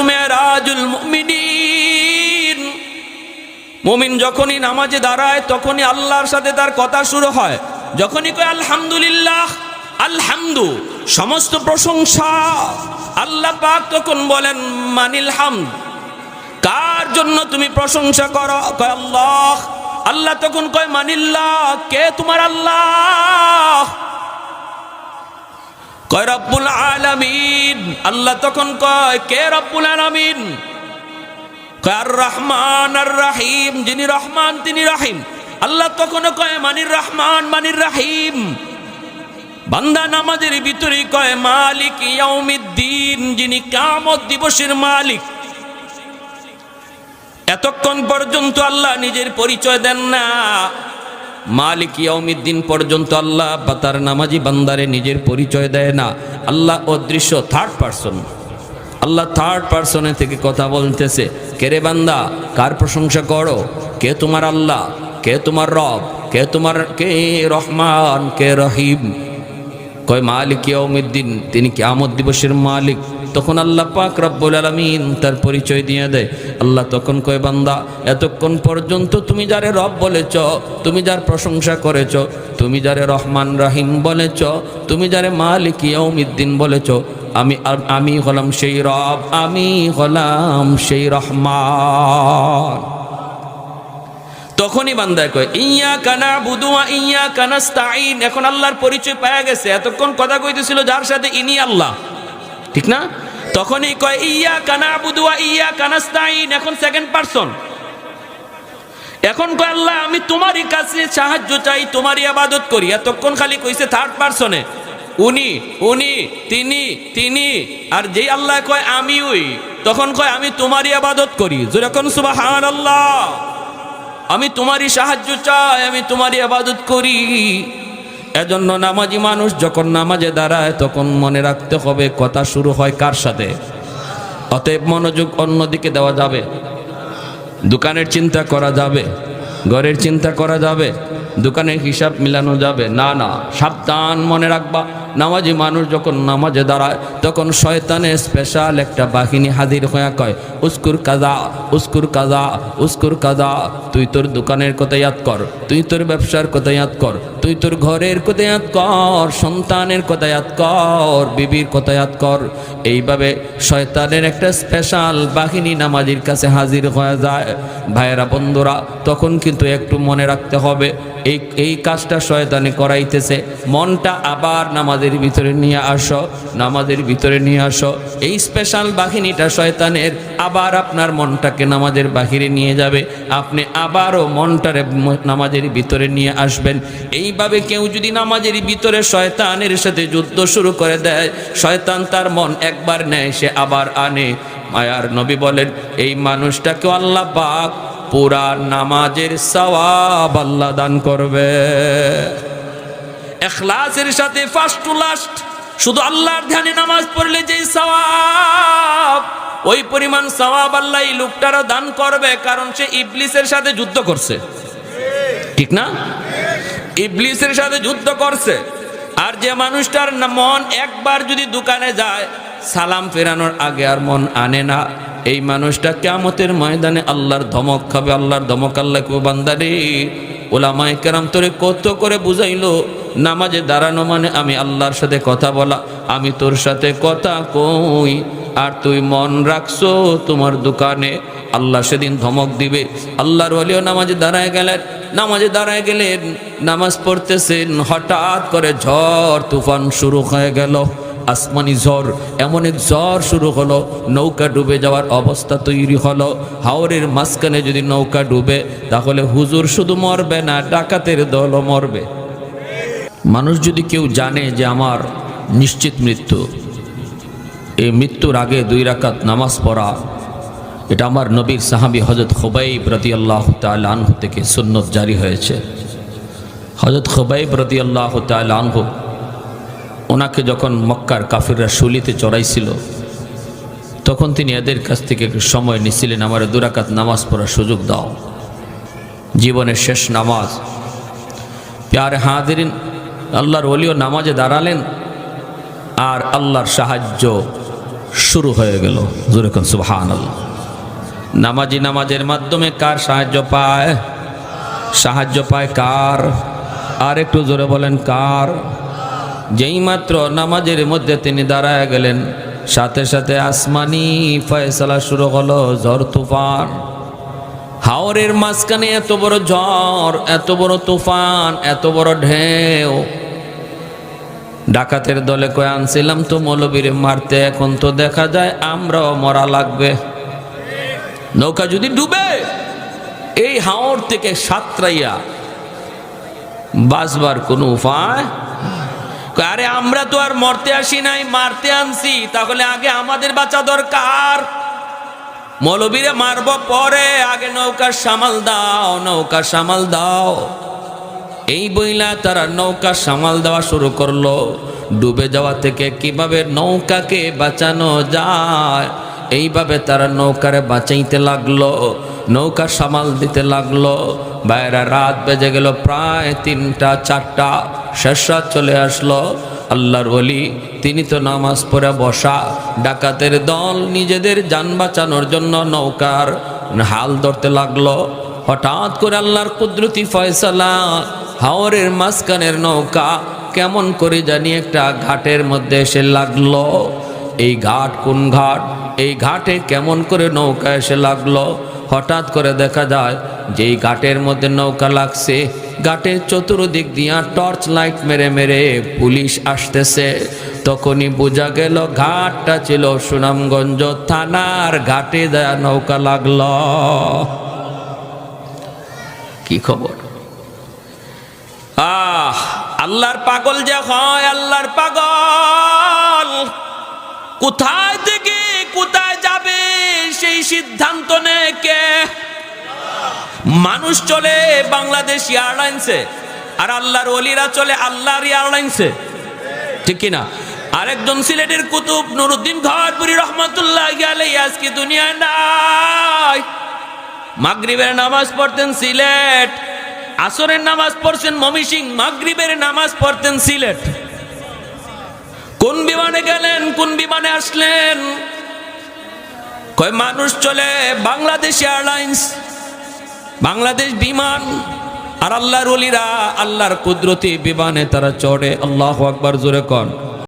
মেরাজুল মুমিনিন। মুমিন যখনই নামাজে দাঁড়ায় তখনই আল্লাহর সাথে তার কথা শুরু হয়। যখনই কয় আলহামদুলিল্লাহ, আলহামদু সমস্ত প্রশংসা আল্লাহ পাক, তখন বলেন মানিল হামদ, কার জন্য তুমি প্রশংসা করো? কয় আল্লাহ। আল্লাহ তখন কয় মানিল্লাহ, কে তোমার আল্লাহ? কয় রব্বুল আলামিন। আল্লাহ তখন কয় কে রব্বুল আলামিন? কয় আর রহমান আর রাহিম, যিনি রহমান তিনি রাহিম। আল্লাহ তখন কয় মানির রহমান মানির রাহিম। বান্দা নামাজের ভিতরে কয় মালিক ইয়াউমিদ্দিন, যিনি কিয়ামত দিবসের মালিক। এতক্ষণ পর্যন্ত আল্লাহ নিজের পরিচয় দেন না। মালিক ইয়াউমিদ্দিন পর্যন্ত আল্লাহ বা তার নামাজি বান্দারে নিজের পরিচয় দেয় না। আল্লাহ অদৃশ্য, থার্ড পারসন। আল্লাহ থার্ড পারসনে থেকে কথা বলতেছে, কে রে বান্দা, কার প্রশংসা করো? কে তোমার আল্লাহ? কে তোমার রব? কে রহমান, কে রহিম? কয় মালিক ইয়াউমিদ্দিন, তিনি কিয়ামত দিবসের মালিক। তখন আল্লাহ পাক রব্বুল আলামিন তার পরিচয় দিয়ে দেয়। আল্লাহ তখন কয় বান্দা, এতক্ষণ পর্যন্ত তুমি যারে রব বলেছ, তুমি যার প্রশংসা করেছ, তুমি যারে রহমান রাহিম বলেছ, তুমি যারে মালিক ইয়াউমিদ্দিন বলেছ, আমি হলাম সেই রব, আমি হলাম সেই রহমান। তখনই বান্দা কয় ইয়্যাকা না'বুদু ওয়া ইয়্যাকা নাস্তাঈন। এখন আল্লাহর পরিচয় পাওয়া গেছে। এতক্ষণ কথা কইতেছিল যার সাথে, ইনি আল্লাহ, ঠিক না? তখনই কয় ইয়্যাকা না'বুদু ওয়া ইয়্যাকা নাস্তাঈন। এখন সেকেন্ড পারসন। এখন কয় আল্লাহ, আমি তোমারই কাছে সাহায্য চাই, তোমারই ইবাদত করি। এতক্ষণ খালি কইছে থার্ড পারসনে, উনি, উনি, তিনি। আর যেই আল্লাহ কয় আমি ওই, তখন কয় আমি তোমারই ইবাদত করি। যখন সুবহানাল্লাহ, আমি তোমারই সাহায্য চাই, আমি তোমারই ইবাদত করি। এজন্য নামাজি মানুষ যখন নামাজে দাঁড়ায় তখন মনে রাখতে হবে কথা শুরু হয় কার সাথে। অতএব মনোযোগ অন্যদিকে দেওয়া যাবে। দোকানের চিন্তা করা যাবে, ঘরের চিন্তা করা যাবে, দোকানের হিসাব মিলানো যাবে না। না, সাবধান, মনে রাখবা, নামাজি মানুষ যখন নামাজে দাঁড়ায় তখন শয়তানের স্পেশাল একটা বাহিনী হাজির হয়ে কয় উস্কুর কাজা, উস্কুর কাজা, উস্কুর কাজা। তুই তোর দোকানের কথা ইয়াদ কর, তুই তোর ব্যবসার কথা ইয়াদ কর, তুই তোর ঘরের কথা ইয়াদ কর, সন্তানের কথা ইয়াদ কর, বিবির কথা ইয়াদ কর। এইভাবে শয়তানের একটা স্পেশাল বাহিনী নামাজির কাছে হাজির হয়ে যায়। ভাইয়েরা, বন্ধুরা, তখন কিন্তু একটু মনে রাখতে হবে এই কাজটা শয়তানি করাইতেছে। মনটা আবার নামাজের ভিতরে নিয়ে আসো, নামাজের ভিতরে নিয়ে আসো। এই স্পেশাল বাহিনীটা শয়তানের আবার আপনার মনটাকে নামাজের বাহিরে নিয়ে যাবে, আপনি আবারও মনটারে নামাজের ভিতরে নিয়ে আসবেন। এইভাবে কেউ যদি নামাজের ভিতরে শয়তানের সাথে যুদ্ধ শুরু করে দেয়, শয়তান তার মন একবার নেয়, সে আবার আনে। মায়ার নবী বলেন, এই মানুষটাকে আল্লাহ পাক পুরা নামাজের সওয়াব আল্লাহ দান করবে। ইখলাসের সাথে ফার্স্ট টু লাস্ট শুধু আল্লাহর ধ্যানে নামাজ পড়লে যে সওয়াব, ওই পরিমাণ সওয়াব আল্লাহ এই লোকটারও দান করবে, কারণ সে ইবলিসের সাথে যুদ্ধ করছে, ঠিক না? ইবলিসের সাথে যুদ্ধ করছে। আর যে মানুষটার মন একবার যদি দোকানে যায়, সালাম ফেরানোর আগে আর মন আনে না, এই মানুষটা কিয়ামতের ময়দানে আল্লাহর ধমক খাবে। আল্লাহর ধমক আল্লাহ কো বান্দারে, ওলামায়ে কেরাম তোরে কত করে বুঝাইলো, নামাজে দাঁড়ানো মানে আমি আল্লাহর সাথে কথা বলা। আমি তোর সাথে কথা কই আর তুই মন রাখছো তোমার দোকানে। আল্লাহ সেদিন ধমক দিবে। আল্লাহর ওলিও নামাজে দাঁড়ায় গেলেন, নামাজ পড়তেছেন, হঠাৎ করে ঝড় তুফান শুরু হয়ে গেল, আসমানি ঝড়। এমন এক ঝড় শুরু হলো, নৌকা ডুবে যাওয়ার অবস্থা তৈরি হলো। হাওরের মাঝখানে যদি নৌকা ডুবে, তাহলে হুজুর শুধু মরবে না, ডাকাতের দলও মরবে। মানুষ যদি কেউ জানে যে আমার নিশ্চিত মৃত্যু, এই মৃত্যুর আগে 2 রাকাত নামাজ পড়া, এটা আমার নবীর সাহাবী হযরত খুবাইব রাদিয়াল্লাহু তাআলা আনহু থেকে সুন্নত জারি হয়েছে। হযরত খুবাইব রাদিয়াল্লাহু তাআলা আনহু, ওনাকে যখন মক্কার কাফিররা শুলিতে চড়াইছিল, তখন তিনি এদের কাছ থেকে একটু সময় নিছিলেন, আমার 2 রাকাত নামাজ পড়ার সুযোগ দাও, জীবনের শেষ নামাজ। প্যারে হাজিরিন, আল্লাহর ওলিও নামাজে দাঁড়ালেন আর আল্লাহর সাহায্য শুরু হয়ে গেল। জোরে কোন সুবহানাল্লাহ। নামাজি নামাজের মাধ্যমে কার সাহায্য পায়? সাহায্য পায় কার? আর একটু জোরে বলেন কার? যেই মাত্র নামাজের মধ্যে তিনি দাঁড়ায় গেলেন, সাথে সাথে আসমানি ফয়সালা শুরু হলো, ঝড় তুফান। হাওরের মাঝখানে এত বড় ঝড়, এত বড় তুফান, এত বড় ঢেউ। ডাকাতের দলে কয়ে আনছিলাম তো মৌলবীরে মারতে, এখন তো দেখা যায় আমরাও মরা লাগবে। নৌকা যদি ডুবে এই হাওর থেকে সাতরাইয়া বাঁচবার কোনো উপায়? আরে আমরা তো আর মরতে আসি নাই, মারতে আনছি, তাহলে আগে আমাদের বাঁচা দরকার। মৌলবীরে মারব পরে, আগে নৌকার সামাল দাও, নৌকা সামাল দাও। এই বইলা তারা নৌকা সামাল দেওয়া শুরু করলো। ডুবে যাওয়া থেকে কিভাবে নৌকাকে বাঁচানো যায় এইভাবে তারা নৌকারে বাঁচাইতে লাগলো, নৌকা সামাল দিতে লাগলো। বাইরে রাত বেজে গেল প্রায় 3টা 4টা, শেষ রাত চলে আসলো। আল্লাহর ওলি তিনি তো নামাজ পড়ে বসা। ডাকাতের দল নিজেদের যান বাঁচানোর জন্য নৌকার হাল ধরতে লাগলো। হঠাৎ করে আল্লাহর কুদরতি ফয়সালা, হাওরের মাঝখানের নৌকা কেমন করে জানি একটা ঘাটের মধ্যে এসে লাগলো। এই ঘাট কোন ঘাট? এই ঘাটে কেমন করে নৌকা এসে লাগলো? হঠাৎ করে দেখা যায় যেই ঘাটের মধ্যে নৌকা লাগছে, ঘাটের চতুর্দিক দিয়া টর্চ লাইট মেরে মেরে পুলিশ আসতেছে। তখনই বোঝা গেল ঘাটটা ছিল সুনামগঞ্জ থানার ঘাটে দেয়া নৌকা লাগলো। কি খবর? আল্লাহর পাগল যে হয়, আল্লাহর পাগল কোথায় থেকে কোথায় যাবে সেই সিদ্ধান্ত নেয় কে? মানুষ চলে বাংলাদেশ এয়ারলাইন্সে, আর আল্লাহর ওলিরা চলে আল্লাহর এয়ারলাইন্সে, ঠিক কিনা? আরেকজন সিলেটের কুতুব নুরুদ্দিন ঘরপুরি রহমতুল্লাহি আলাইহি আজকে দুনিয়ায় নাই। মাগরিবের নামাজ পড়তেন সিলেট, আসরের নামাজ পড়ছেন ময়মনসিংহ, মাগরিবের নামাজ পড়তেন সিলেট। কোন বিমানে গেলেন, কোন বিমানে আসলেন? কয় মানুষ চলে বাংলাদেশ এয়ারলাইন্স, বাংলাদেশ বিমান। আর আল্লাহর ওলিরা আল্লাহর কুদরতি বিমানে তারা চড়ে। আল্লাহু আকবার, জোরে কন।